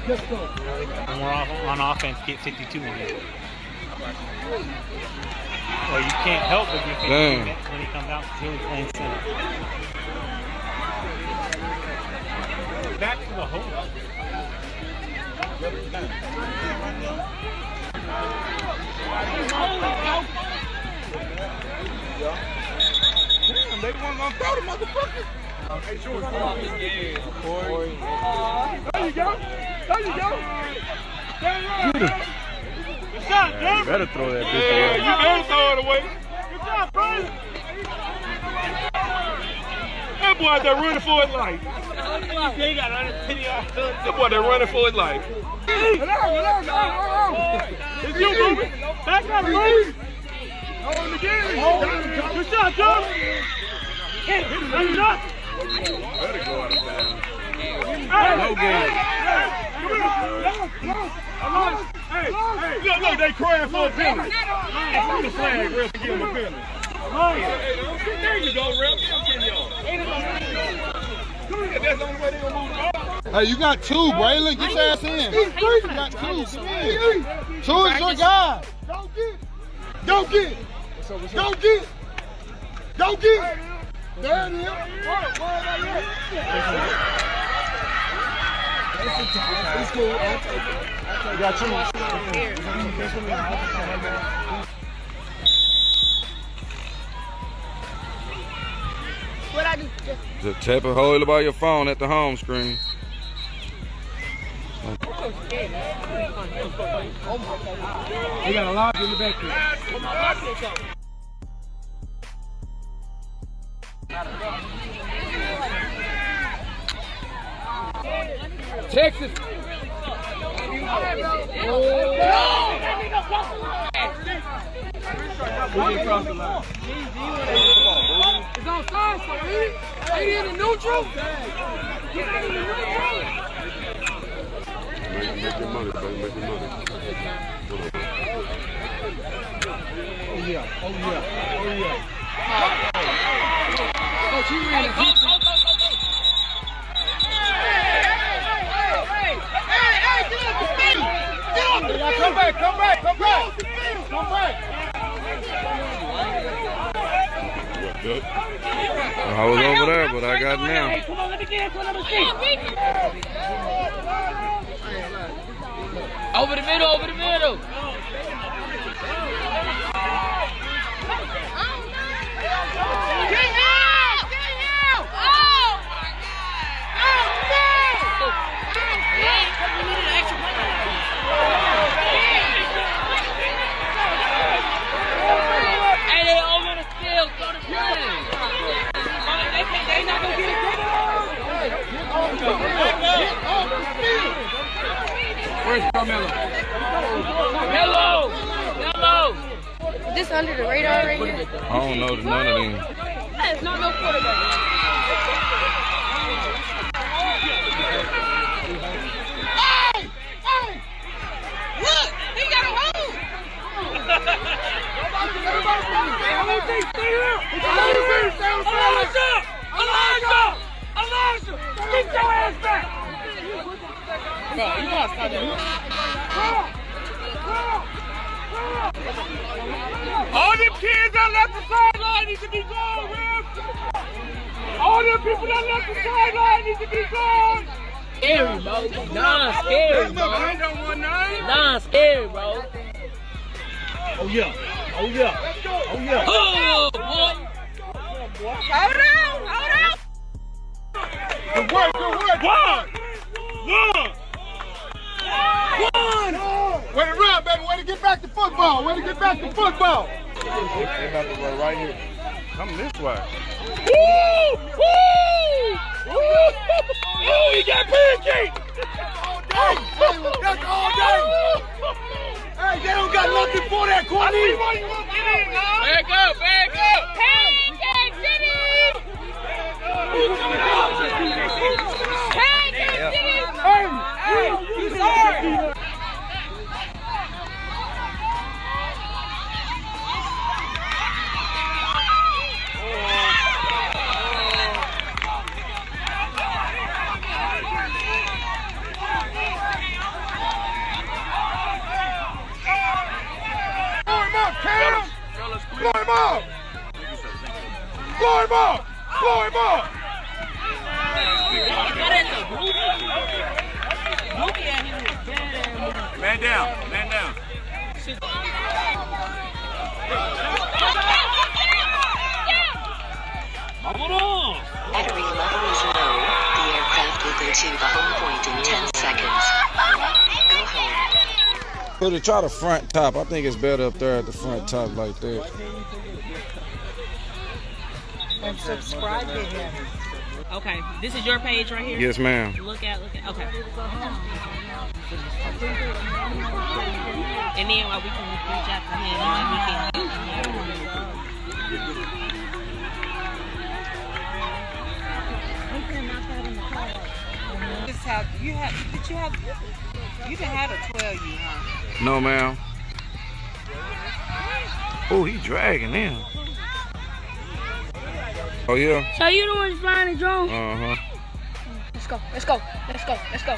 And we're on offense, get 52 in here. Well, you can't help but get 52 when he comes out because he's playing center. Back to the hole. Damn, they the ones gonna throw the motherfucker. Hey, sure. There you go. There you go. Good shot, Jim. Better throw that bitch away. Yeah, you better throw it away. Good job, Brian. That boy out there running for his life. That boy there running for his life. It's you, baby. Back up, baby. Hold him again. Good shot, John. Hit him. Better go out of bounds. No game. Hey, look, they crying for a penalty. Put the flag, ref, to give him a penalty. There you go, ref. That's the only way they gonna move the ball. Hey, you got two, Braylon. Get your ass in. You got two. Two is your guy. Go get. Go get. Go get. Go get. There it is. It's cool. I'll take it. You got two. What I do? Just tap and hold it by your phone at the home screen. We got a lot in the back there. Texas. Across the line. It's outside, so ain't in the neutral. Get out in the neutral. Make your money, baby. Make your money. Oh yeah. Oh yeah. Oh yeah. Oh, she ran it. Come back, come back, come back! Come back! Good. I was over there, but I got it now. Come on, let me get into another seat. Over the middle, over the middle. Where's Carmelo? Yellow! Yellow! Is this under the radar right here? I don't know none of them. That's not no quarterback. Hey! Hey! Look! He got a hole! Elijah! Get your ass back! Bro, you gotta stop that. All them kids that left the sideline need to be gone, man. All them people that left the sideline need to be gone. Scary, bro. Non-scary, bro. Non-scary, bro. Oh yeah. Oh yeah. Oh yeah. Oh, boy. Hold on. Hold on. Good work. Good work. One. Way to run, baby. Way to get back to football. Way to get back to football. They about to run right here. Come this way. Woo! Woo! Woo! Oh, you got pancake! All day! That's all day! Hey, they don't got nothing for that, Courtney! Back up! Back up! Pancake City! Pancake City! Hey, you sorry! him up! Blow him up! Blow him up! Man down, man down. Battery level is low. The aircraft will go to the home point in 10 seconds. Go home. Put it, try the front top. I think it's better up there at the front top like that. And subscribe to him. Okay, this is your page right here? Yes, ma'am. Look at, okay. And then we can reach out to him and we can. You done had a 12 you, huh? No, ma'am. Oh, he dragging him. Oh, yeah? So you the one flying the drone? Uh-huh. Let's go, let's go, let's go, let's go.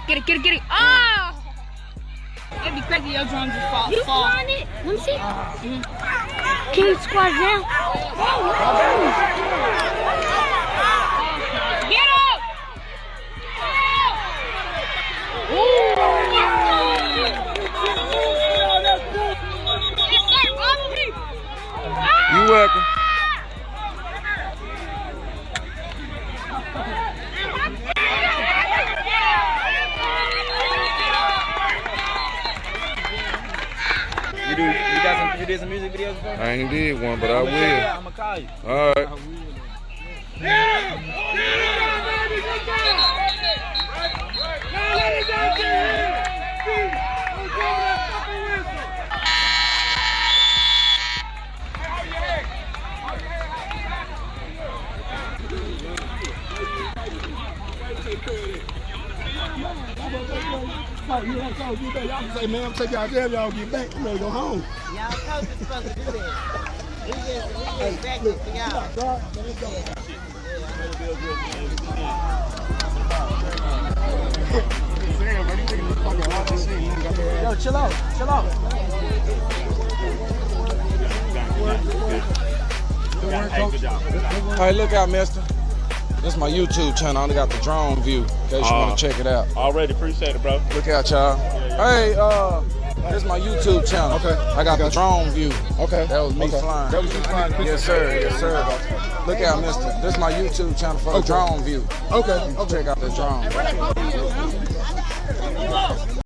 Get it, get it, get it. Ah! It'd be crazy your drone just fall. You flying it? Let me see. Can you squat down? Get up! You welcome. You did some music videos before? I ain't did one, but I will. I'm gonna call you. All right. Y'all can say, man, I'm taking y'all there, y'all get back. I'm ready to go home. Y'all coach is supposed to do that. We just back for y'all. Yo, chill out, chill out. Hey, look out, mister. This is my YouTube channel. I only got the drone view in case you want to check it out. Already appreciate it, bro. Look out, y'all. Hey, this is my YouTube channel. Okay. I got the drone view. Okay. That was me flying. That was you flying. Yes, sir. Yes, sir. Look out, mister. This is my YouTube channel for the drone view. Okay. Check out the drone.